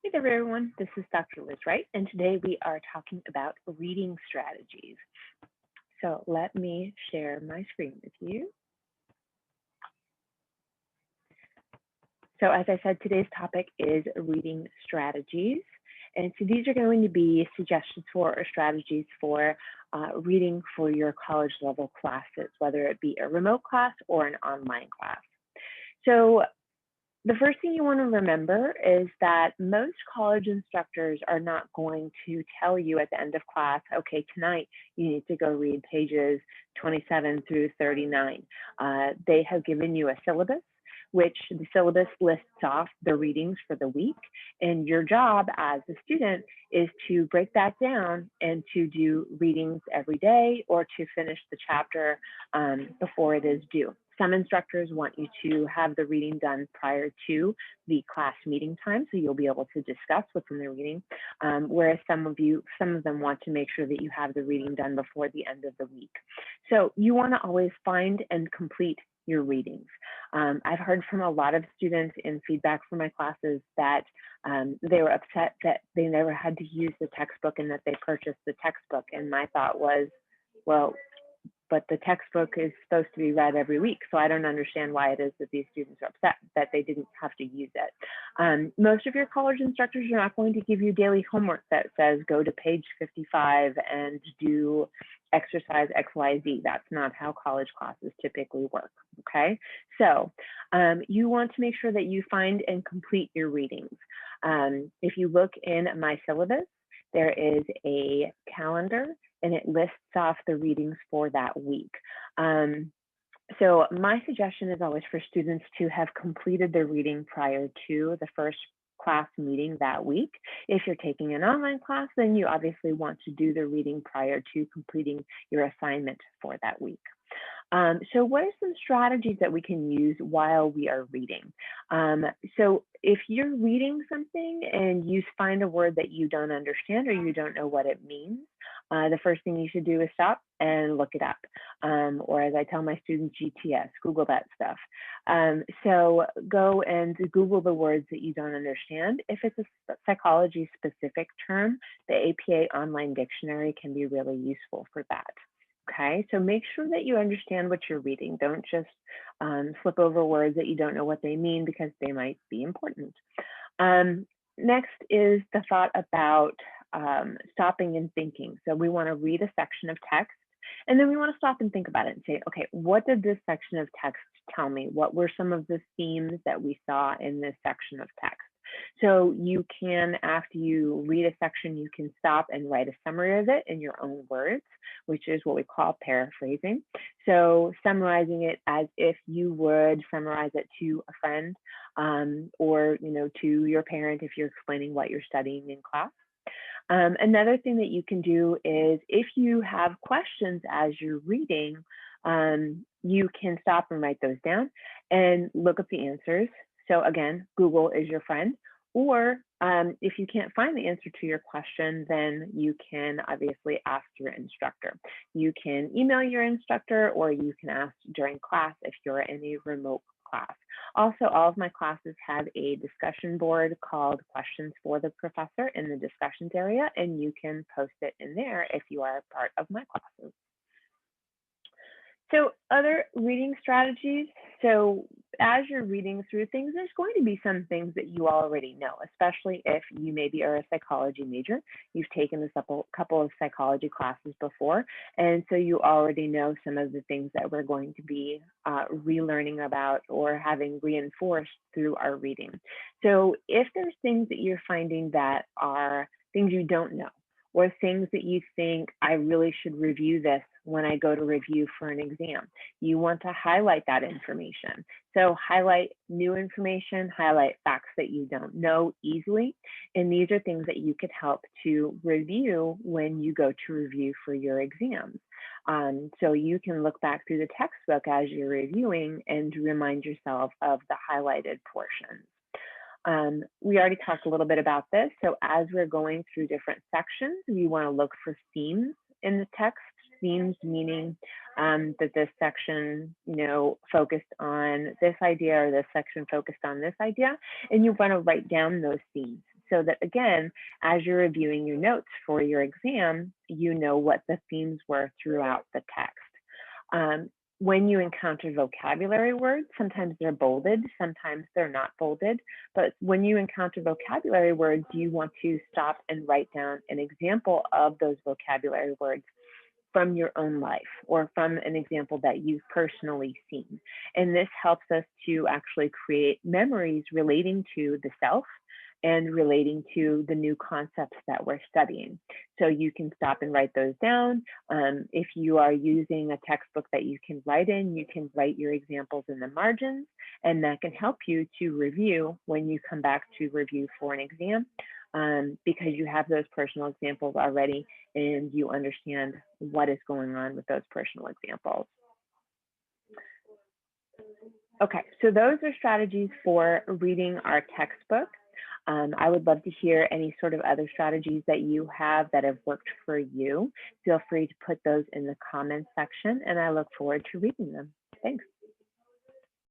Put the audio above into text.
Hey there, everyone. This is Dr. Liz Wright, and today we are talking about reading strategies. So let me share my screen with you. So as I said, today's topic is reading strategies. And so these are going to be suggestions for or strategies for reading for your college level classes, whether it be a remote class or an online class. So the first thing you want to remember is that most college instructors are not going to tell you at the end of class, okay, tonight you need to go read pages 27 through 39. They have given you a syllabus, which the syllabus lists off the readings for the week. And your job as a student is to break that down and to do readings every day or to finish the chapter before it is due. Some instructors want you to have the reading done prior to the class meeting time, so you'll be able to discuss what's in the reading, whereas some of them want to make sure that you have the reading done before the end of the week. So you want to always find and complete your readings. I've heard from a lot of students in feedback from my classes that they were upset that they never had to use the textbook and that they purchased the textbook. And my thought was, well, but the textbook is supposed to be read every week. So I don't understand why it is that these students are upset that they didn't have to use it. Most of your college instructors are not going to give you daily homework that says go to page 55 and do exercise XYZ. That's not how college classes typically work, okay? So you want to make sure that you find and complete your readings. If you look in my syllabus, there is a calendar and it lists off the readings for that week. So my suggestion is always for students to have completed their reading prior to the first class meeting that week. If you're taking an online class, then you obviously want to do the reading prior to completing your assignment for that week. So what are some strategies that we can use while we are reading? So if you're reading something and you find a word that you don't understand or you don't know what it means, the first thing you should do is stop and look it up. Or as I tell my students, GTS, Google that stuff. So go and Google the words that you don't understand. If it's a psychology specific term, the APA online dictionary can be really useful for that. Okay, so make sure that you understand what you're reading. Don't just flip over words that you don't know what they mean because they might be important. Next is the thought about stopping and thinking. So we want to read a section of text and then we want to stop and think about it and say, okay, what did this section of text tell me? What were some of the themes that we saw in this section of text? So you can, after you read a section, you can stop and write a summary of it in your own words, which is what we call paraphrasing. So summarizing it as if you would summarize it to a friend or to your parent if you're explaining what you're studying in class. Another thing that you can do is if you have questions as you're reading, you can stop and write those down and look up the answers. So again, Google is your friend. Or if you can't find the answer to your question, then you can obviously ask your instructor. You can email your instructor or you can ask during class if you're in a remote class. Also, all of my classes have a discussion board called Questions for the Professor in the discussions area, and you can post it in there if you are a part of my classes. So other reading strategies. So as you're reading through things, there's going to be some things that you already know, especially if you maybe are a psychology major. You've taken a couple of psychology classes before, and so you already know some of the things that we're going to be relearning about or having reinforced through our reading. So if there's things that you're finding that are things you don't know, or things that you think, I really should review this when I go to review for an exam, you want to highlight that information. So highlight new information, highlight facts that you don't know easily. And these are things that you could help to review when you go to review for your exams. So you can look back through the textbook as you're reviewing and remind yourself of the highlighted portions. We already talked a little bit about this. So as we're going through different sections, we want to look for themes in the text. Themes meaning that this section, focused on this idea or this section focused on this idea, and you want to write down those themes. so that, again, as you're reviewing your notes for your exam, you know what the themes were throughout the text. When you encounter vocabulary words, sometimes they're bolded, sometimes they're not bolded, but when you encounter vocabulary words, you want to stop and write down an example of those vocabulary words from your own life or from an example that you've personally seen. And this helps us to actually create memories relating to the self and relating to the new concepts that we're studying. So you can stop and write those down. If you are using a textbook that you can write in, you can write your examples in the margins, and that can help you to review when you come back to review for an exam, because you have those personal examples already and you understand what is going on with those personal examples. Okay, so those are strategies for reading our textbook. I would love to hear any sort of other strategies that you have that have worked for you. Feel free to put those in the comments section, and I look forward to reading them. Thanks.